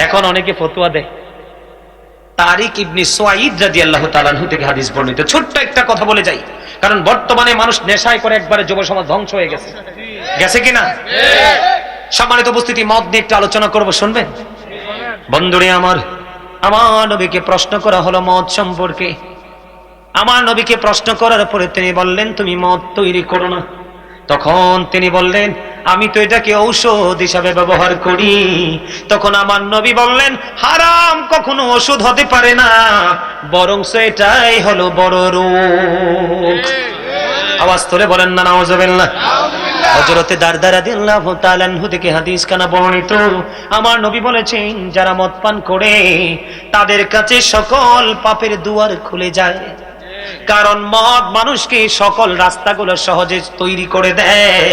এখন অনেকে ফতোয়া দেয়। তারিক ইবনে সুয়াইদ রাদিয়াল্লাহু তাআলা আনহু থেকে হাদিস বর্ণিত। ছোট্ট একটা কথা বলে যাই, কারণ বর্তমানে মানুষ নেশায় করে একবারে যুব সমাজ ধ্বংস হয়ে গেছে। গেছে কিনা? সম্মানিত উপস্থিতি, মদ নিয়ে একটু আলোচনা করব, শুনবেন? বন্ধুরে আমার নবীকে প্রশ্ন করা হলো মদ সম্পর্কে। আমার নবীকে প্রশ্ন করার পরে তিনি বললেন, তুমি মদ তৈরি করো না। তখন তিনি বললেন, আমি তো এটাকে ঔষধ হিসাবে ব্যবহার করি। তখন আমার নবী বললেন, হারাম কখনো ওষুধ হতে পারে না, বরং এটাই হলো বড় রোগ। আওয়াজ তোলে বলেন না নাউজুবিল্লাহ। হযরতে দারদা রাদিয়াল্লাহু তাআলা আনহু থেকে হাদিস কানা বর্ণিত। আমার নবী বলেছেন, যারা মদ পান করে তাদের কাছে সকল পাপের দুয়ার খুলে যায়, কারণ মদ মানুষকে সকল রাস্তাগুলো সহজে তৈরি করে দেয়।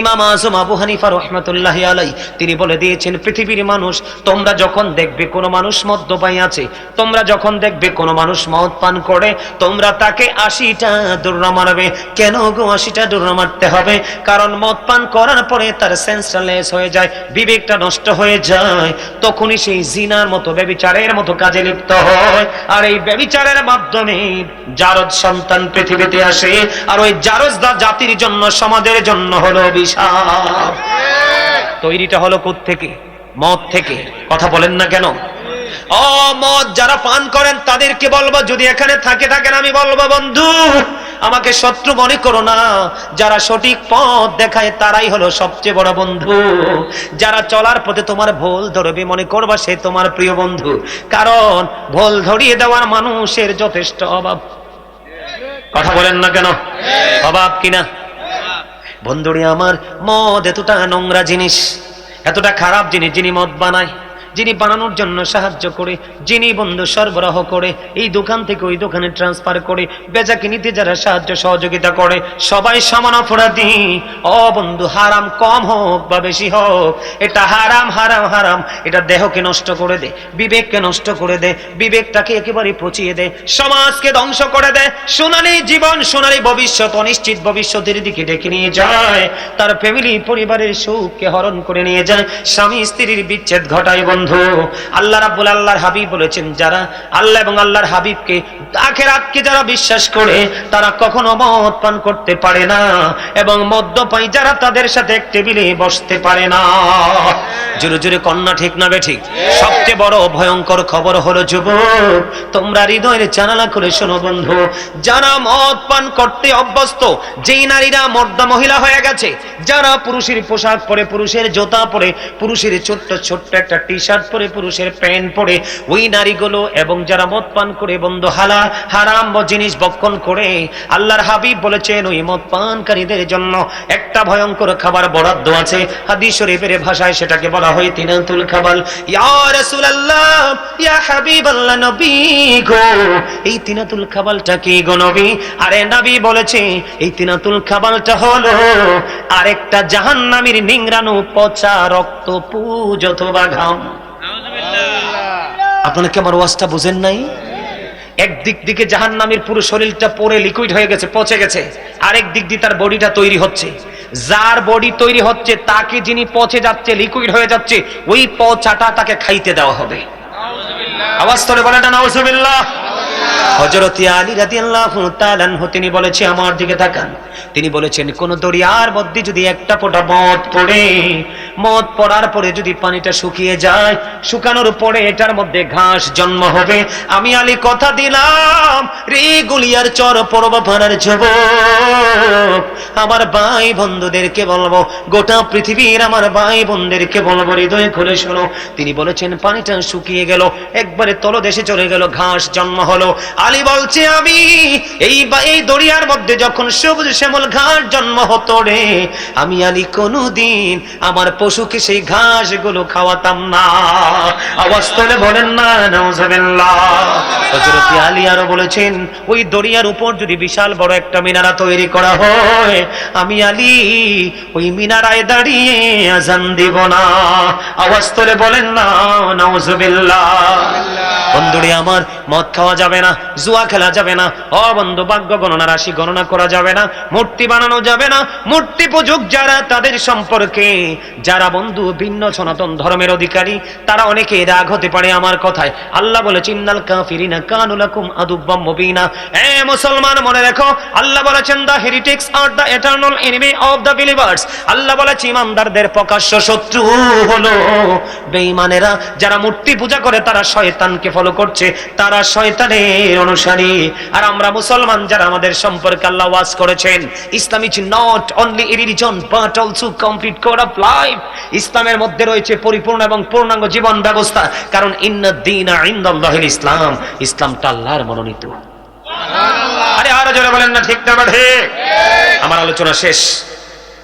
ইমাম আযম আবু হানিফা রাহমাতুল্লাহি আলাইহি তিনি বলে দিয়েছেন, পৃথিবীর মানুষ, তোমরা যখন দেখবে কোনো মানুষ মদ্যপায়ী আছে, তোমরা যখন দেখবে কোনো মানুষ মদ পান করে, তোমরা তাকে ৮০টা দৌড়া মারবে। কেন গো ৮০টা দৌড়া মারতে হবে? কারণ মদ পান করার পরে তার সেন্সটা লেস হয়ে যায়, বিবেকটা নষ্ট হয়ে যায়, তখনই সেই জিনার মতো, ব্যভিচারের মতো কাজে লিপ্ত হয়। আর এই ব্যভিচারের মাধ্যমে জারজ সন্তান পৃথিবীতে আসে, আর ওই জারজদা জাতির জন্য, সমাজের জন্য হলো অভিশাপ। তৈরিটা হলো কোত্থেকে? মদ থেকে। কথা বলেন না কেন? ও মদ যারা পান করেন তাদেরকে বলবো, যদি এখানে থাকেন, আমি বলবো, বন্ধু আমাকে শত্রু মনে করো না। যারা সঠিক পথ দেখায় তারাই হলো সবচেয়ে বড় বন্ধু। যারা চলার পথে তোমার ভুল ধরবে, মনে করবা সে তোমার প্রিয় বন্ধু, কারণ ভুল ধরিয়ে দেওয়ার মানুষের যথেষ্ট অভাব। কথা বলেন না কেন? অভাব কিনা? বন্ধুরে আমার, মদ এতটা নোংরা জিনিস, এতটা খারাপ জিনিস, যিনি মদ বানায়, যিনি বানানোর জন্য সাহায্য করে, যিনি বন্ধু সরবরাহ করে, এই দোকান থেকে ওই দোকানে ট্রান্সফার করে, বেচাকিনিতে যারা সাহায্য সহযোগিতা করে, সবাই সমান অপরাধী। ও বন্ধু, হারাম কম হোক বা বেশি হোক, এটা হারাম হারাম হারাম। এটা দেহকে নষ্ট করে দেয়, বিবেককে নষ্ট করে দেয়, বিবেকটাকে একেবারে পচিয়ে দেয়, সমাজকে ধ্বংস করে দেয়। সোনালী জীবন, সোনালী ভবিষ্যৎ, অনিশ্চিত ভবিষ্যতের দিকে ডেকে নিয়ে যায়, তার ফ্যামিলি, পরিবারের সুখকে হরণ করে নিয়ে যায়, স্বামী স্ত্রীর বিচ্ছেদ ঘটায়। বন্ধু, আল্লাহ রাব্বুল, আল্লাহর হাবিব বলেছেন, যারা আল্লাহ এবং আল্লাহর হাবিবকে, আখিরাতকে যারা বিশ্বাস করে, তারা কখনো মদ পান করতে পারে না, এবং মদ্যপায়ী যারা, তাদের সাথে এক টেবিলে বসতে পারে না। জোরে জোরে কন্যা ঠিক না বেঠিক? সবচেয়ে বড় ভয়ঙ্কর খবর হলো, যুবক তোমরা হৃদয়ের জানালা করে শোনো বন্ধু, যারা মদ পান করতে অভ্যস্ত, যেই নারীরা মর্দা মহিলা হয়ে গেছে, যারা পুরুষের পোশাক পরে, পুরুষের জুতা পরে, পুরুষের ছোট্ট ছোট্ট একটা টি শার্ট পরে, পুরুষের প্যান্ট পরে, ওই নারীগুলো, এবং যারা মদ পান করে বন্ধু হারাম জিনিস ভক্ষণ করে, আল্লাহর হাবিব বলেছেন, ওই মদ পানকারীদের জন্য একটা ভয়ঙ্কর খাবার বরাদ্দ আছে। হাদিস শরীফের ভাষায় সেটাকে বলা হয় তিনাতুল খাবাল। ইয়া রাসূলুল্লাহ, ইয়া হাবিবাল্লাহ, নবী গো, এই তিনাতুল খাবালটা কি গো নবী? আরে নবী বলেছে, এই তিনাতুল খাবালটা হলো আরেকটা জাহান্নামীর নিংড়ানো পচা রক্ত, পুজ অথবা ঘাম। আপনারা কি আমার ওয়াজটা বুঝেন নাই? একদিক দিকে জাহান্নামীর পুরো শরীরটা পড়ে লিকুইড হয়ে গেছে, পচে গেছে, আরেক দিক দিয়ে তার বডিটা তৈরি হচ্ছে। যার বডি তৈরি হচ্ছে, তাকে, যিনি পচে যাচ্ছে, লিকুইড হয়ে যাচ্ছে, ওই পচাটা তাকে খাইতে দেওয়া হবে। আওয়াজ করে বলেন না নাউজুবিল্লাহ। হযরত আলী রাদিয়াল্লাহু তাআলা আনহু তিনি বলেছে, আমার দিকে তাকান, তিনি বলেছেন, কোন দরিয়ার মধ্যে যদি একটা ফোঁটা মদ পড়ে, মদ পড়ার পরে যদি পানিটা শুকিয়ে যায়, শুকানোর পরে এটার মধ্যে ঘাস জন্ম হবে। আমি আলী কথা দিলাম, রে গুলিয়ার চর পরবা পাড়ার যুবক, আমার ভাই বন্ধুদেরকে বলবো, গোটা পৃথিবীর আমার ভাই বোনদেরকে বলবো, হৃদয় খুলে শোনো। তিনি বলেছেন, পানিটা শুকিয়ে গেল, একবারে তলদেশে চলে গেল, ঘাস জন্ম হলো। আলী বলছে, আমি এই দরিয়ার মধ্যে যখন সবুজ শ্যামল ঘাস জন্ম হতো রে, আমি আলী কোনদিন আমার পশুকে সেই ঘাস গুলো খাওয়াতাম না। আওয়াজ তুলে বলেন না নাউজুবিল্লাহ। হযরত আলী আরো বলেছেন, ওই দরিয়ার উপর যদি বিশাল বড় একটা মিনারা তৈরি করা হয়, আমি আলী ওই মিনারায় দাঁড়িয়ে আযান দিব না। আওয়াজ তুলে বলেন না নাউজুবিল্লাহ। বন্ধুরে আমার, মদ খাওয়া যাবে না, জুয়া খেলা যাবে না, ও বন্ধু ভাগ্য গণনা রাশি গণনা করা যাবে না, মূর্তি বানানো যাবে না। মূর্তি পূজক যারা, তাদের সম্পর্কে যারা বন্ধু ভিন্ন সনাতন ধর্মের অধিকারী, তারা অনেকে রাগ হতে পারে আমার কথায়। আল্লাহ বলেছেন ইন্নাল কাফিরিনা কানু লাকুম আদুব্বাম মুবিনা। এ মুসলমান মনে রাখো, আল্লাহ বলেছেন দা হেরিটিক্স আর the eternal enemy of the believers. আল্লাহ বলেছে ইমানদারদের প্রকাশ্য শত্রু হলো বেঈমানেরা। যারা মূর্তি পূজা করে তারা শয়তানকে ফলো করছে, তারা শয়তানের অনুসারী। আর আমরা মুসলমান যারা, আমাদের সম্পর্কে আল্লাহ ওয়াজ করেছেন Islam is not only a religion but also complete code of life. ইসলামের মধ্যে রয়েছে পরিপূর্ণ এবং পূর্ণাঙ্গ জীবন ব্যবস্থা। কারণ ইন্নাদ দীনা ইনদাল্লাহিল ইসলাম, ইসলামটা আল্লাহর মনোনীত। আরে আরো জোরে বলেন না ঠিক না ঠিক? আমার আলোচনা শেষ,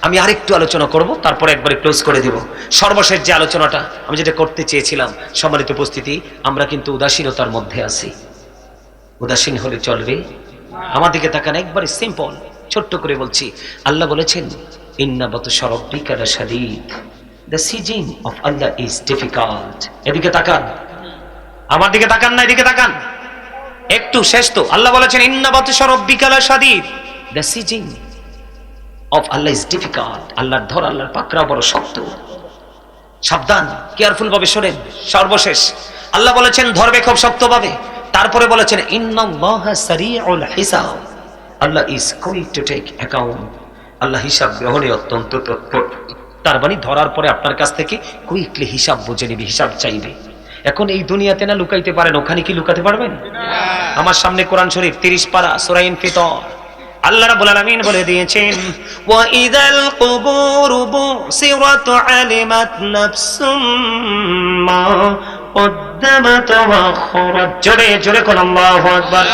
আমি আরেকটু আলোচনা করব, তারপরে একবারে ক্লোজ করে দিব। সর্বশেষ যে আলোচনাটা আমি যেটা করতে চেয়েছিলাম, সম্মানিত উপস্থিতি, আমরা কিন্তু উদাসীনতার মধ্যে আছি। উদাসীন হলে চলবে? আমার দিকে তাকান, একবারে সিম্পল, ছোট্ট করে বলছি। আল্লাহ বলেছেন ইন্না বাতশা রাব্বিকা লাশাদীদ, the seizing of Allah is difficult. এদিকে তাকান, আমার দিকে তাকান না, এদিকে তাকান একটু, শেষ তো। আল্লাহ বলেছেন ইন্না বাতশা রাব্বিকা লাশাদীদ, the seizing of Allah is difficult. আল্লাহর ধর, আল্লাহর পাকড়াও বড় শক্ত। সাবধান, কেয়ারফুল ভাবে শোনেন। সর্বশেষ আল্লাহ বলেছেন ধরবে খুব শক্ত ভাবে, তারপরে বলেছেন ইন্নাল্লাহা সারিউল হিসাব, Allah is quick to take account. আল্লাহ হিসাব গ্রহণে অত্যন্ত তৎপর। তার মানে ধরার পরে আপনার কাছ থেকে কুইকলি হিসাব বুঝে নিবে, হিসাব চাইবে। এখন এই দুনিয়াতে না লুকাইতে পারেন, ওখানে কি লুকাতে পারবেন? আমার সামনে কোরআন শরীফ 30 পারা সূরা ইনফিতর, আল্লাহ রাব্বুল আলামিন বলে দিয়েছেন ওয়া ইযাল কুবুরু বুসিরাত আলিমাত নাফসুম মা কদ্দামাত ওয়া আখরাত। জোরে জোরে কোন আল্লাহু আকবার।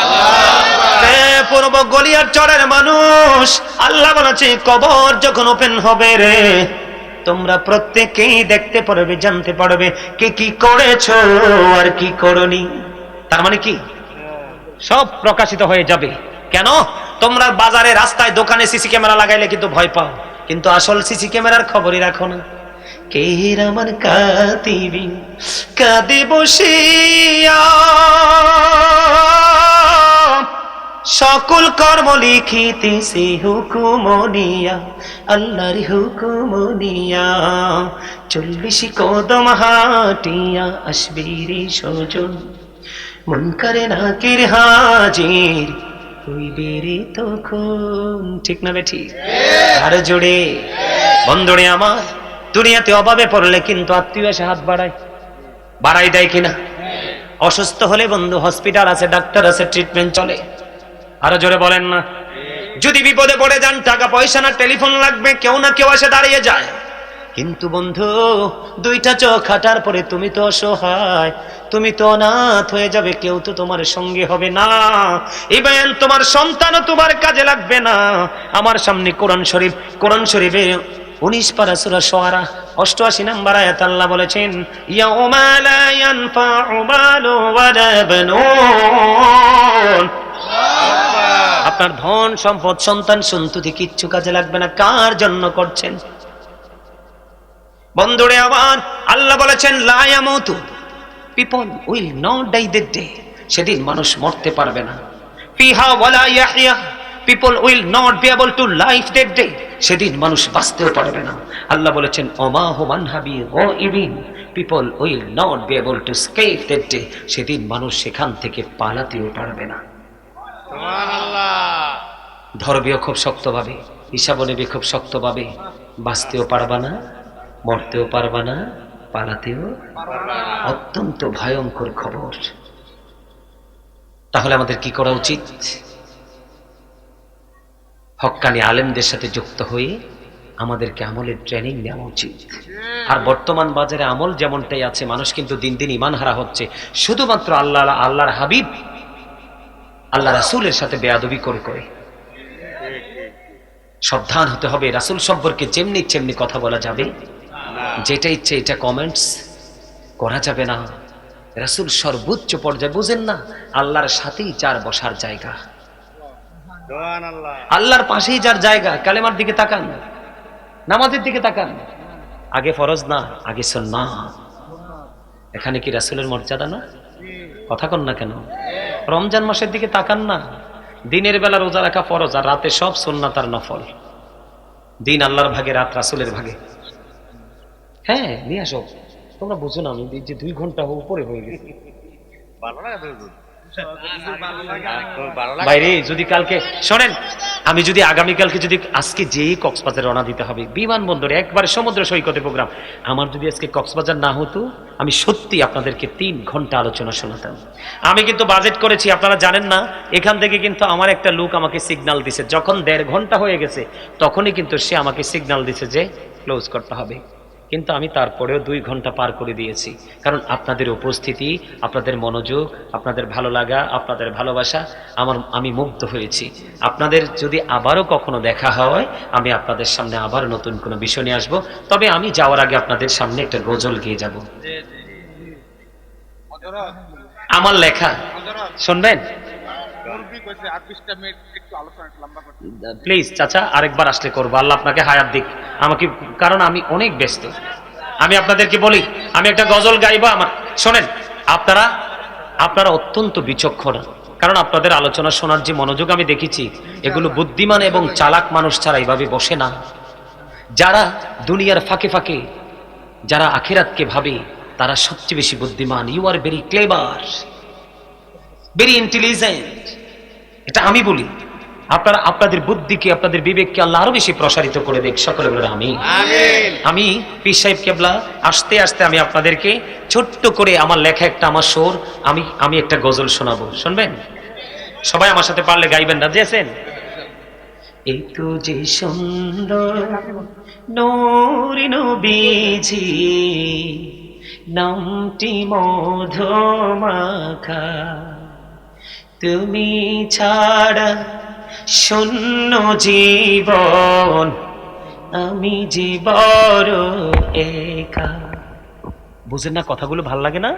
পূর্ব গলিয়ার চরের মানুষ, আল্লাহ বলেছে কবর যখন ওপেন হবে রে, তোমরা প্রত্যেকেই দেখতে পারবে, জানতে পারবে কে কি করেছো আর কি করনি। তার মানে কি সব প্রকাশিত হয়ে যাবে। কেন? তোমরা বাজারে, রাস্তায়, দোকানে সিসি ক্যামেরা লাগাইলে কিন্তু ভয় পাও, কিন্তু আসল সিসি ক্যামেরার খবরই রাখো না। কে রামান কাতিবি কাঁদে বসিয়া, সকল কর্ম লিখিতেছে হুকুমনিয়া, আল্লাহর হুকুমনিয়া। 40 কদম হাটিয়া আসবি রে সজন, মন করে নাকির হাজির হইবে রে তখন। ঠিক না বেঠি? আর জোরে বন্ধুরে আমার, দুনিয়াতে অভাবে পড়লে কিন্তু আত্মীয় এসে হাত বাড়াই দেয় কিনা? অসুস্থ হলে বন্ধু হসপিটাল আছে, ডাক্তার আছে, ট্রিটমেন্ট চলে। আরো জোরে বলেন না? যদি বিপদে পড়ে যান, টাকা পয়সা না টেলিফোন লাগবে, কেউ না কেউ এসে দাঁড়িয়ে যায়। কিন্তু বন্ধু, 2টা চোখ হাঁটার পরে তুমি তো অসহায়, তুমি তো অনাথ হয়ে যাবে, কেউ তো তোমার সঙ্গে হবে না। ইভেন তোমার সন্তানও তোমার কাজে লাগবে না। আমার সামনে কোরআন শরীফে 19 পারা সূরা শুআরা 88 নম্বর আয়াত আল্লাহ বলেছেন ইয়াউমা লা ইয়ানফাউ মালু ওয়ালা বানুন। আপনার ধন সম্পদ, সন্তান সন্ততি কিচ্ছু কাজে লাগবে না। কার জন্য করছেন? বন্ধুরে আমার, আল্লাহ বলেছেন লা ইয়ামুতু, people will not die that day. সেদিন মানুষ মরতে পারবে না। ফিহা ওয়ালা ইয়াহইয়া, people will not be able to live that day. সেদিন মানুষ বাঁচতেও পারবে না। আল্লাহ বলেছেন ওমা হুম আনহাবি গায়িবিন, people will not be able to escape that day. সেদিন মানুষ সেখান থেকে পালাতেও পারবে না। সুবহানাল্লাহ। ধরবেও খুব শক্তভাবে, হিসাব নেবে খুব শক্তভাবে, বাঁচতেও পারবা না, মরতেও পারবা না, পালাতেও পারবা না। অত্যন্ত ভয়ঙ্কর খবর। তাহলে আমাদের কি করা উচিত? হক্কানি আলেমদের সাথে যুক্ত হয়ে আমাদেরকে আমলের ট্রেনিং নেওয়া উচিত। আর বর্তমান বাজারে আমল যেমনটাই আছে, মানুষ কিন্তু দিন দিন ঈমান হারা হচ্ছে শুধুমাত্র আল্লাহর হাবিব, আল্লাহ রাসূলের সাথে বেয়াদবি করে। সাবধান হতে হবে। রাসূল সম্পর্কে যেমনি কথা বলা যাবে, যেটা ইচ্ছে এটা কমেন্টস করা যাবে না। রাসূল সর্বোচ্চ পর্যায়ে, বুঝেন না, আল্লাহর সাথেই যার বসার জায়গা, আল্লাহর পাশেই যার জায়গা। কালেমার দিকে তাকান, নামাজের দিকে তাকান, আগে ফরজ না, আগে সুন্নাত। এখানে কি রাসূলের মর্যাদা না? কথা কন না কেন? রমজান মাসের দিকে তাকান না। দিনের বেলা রোজা রাখা ফরজ, আর রাতে সব সুন্নাত আর নফল। দিন আল্লাহর ভাগে, রাত রাসূলের ভাগে। হ্যাঁ, নিয়ে আসো। তোমরা বুঝো না, আমি যে 2 ঘন্টা উপরে হয়ে গেছে। বাইরে যদি কালকে শোনেন, আমি যদি আগামীকালকে যদি আজকে যেই কক্সবাজার রওনা দিতে হবে, বিমানবন্দরে একবারে সমুদ্র সৈকতে প্রোগ্রাম, আমার যদি আজকে কক্সবাজার না হতো, আমি সত্যি আপনাদেরকে 3 ঘন্টা আলোচনা শোনাতাম। আমি কিন্তু বাজেট করেছি, আপনারা জানেন না। এখান থেকে কিন্তু আমার একটা লোক আমাকে সিগন্যাল দিছে, যখন 1.5 ঘন্টা হয়ে গেছে তখনই কিন্তু সে আমাকে সিগন্যাল দিছে যে ক্লোজ করতে হবে। কিন্তু আমি তারপরেও 2 ঘন্টা পার করে দিয়েছি, কারণ আপনাদের উপস্থিতি, আপনাদের মনোযোগ, আপনাদের ভালো লাগা, আপনাদের ভালোবাসা, আমি মুগ্ধ হয়েছি। আপনাদের যদি আবারও কখনো দেখা হয়, আমি আপনাদের সামনে আবার নতুন কোনো বিষয় নিয়ে আসবো। তবে আমি যাওয়ার আগে আপনাদের সামনে একটা গজল গেয়ে যাব, আমার লেখা। শুনবেন প্লিজ চাচা? আরেকবার আসলে করবো, আল্লাহ আপনাকে হায়াত দিক আমাকে, কারণ আমি অনেক ব্যস্ত। আমি আপনাদেরকে বলি, আমি একটা গজল গাইবো। আমার শোনেন, আপনারা অত্যন্ত বিচক্ষণ, কারণ আপনাদের আলোচনা শোনার যে মনোযোগ আমি দেখেছি, এগুলো বুদ্ধিমান এবং চালাক মানুষ ছাড়া এইভাবে বসে না। যারা দুনিয়ার ফাঁকে ফাঁকে, যারা আখিরাতকে ভাবে, তারা সবচেয়ে বেশি বুদ্ধিমান। You are very clever, very intelligent, এটা আমি বলি। আপনাদের বুদ্ধিকে, আপনাদের বিবেককে আল্লাহ আরো বেশি প্রসারিত করে দেখ। সকলে বলে আমিন। আমি পীর সাহেব কেবলা আস্তে আস্তে আমি আপনাদেরকে ছোট্ট করে আমার লেখা একটা, আমার সুর, আমি একটা গজল শোনাবো, শুনবেন? সবাই আমার সাথে পারলে গাইবেন, রাজি আছেন? এই তো যে সুন্দর নূর নবীজি, নামটি মধুমাখা, তুমি ছাড়া শূন্য জীবন, আমি যে বড় একা। বুঝেন না কথাগুলো? ভাল লাগে না?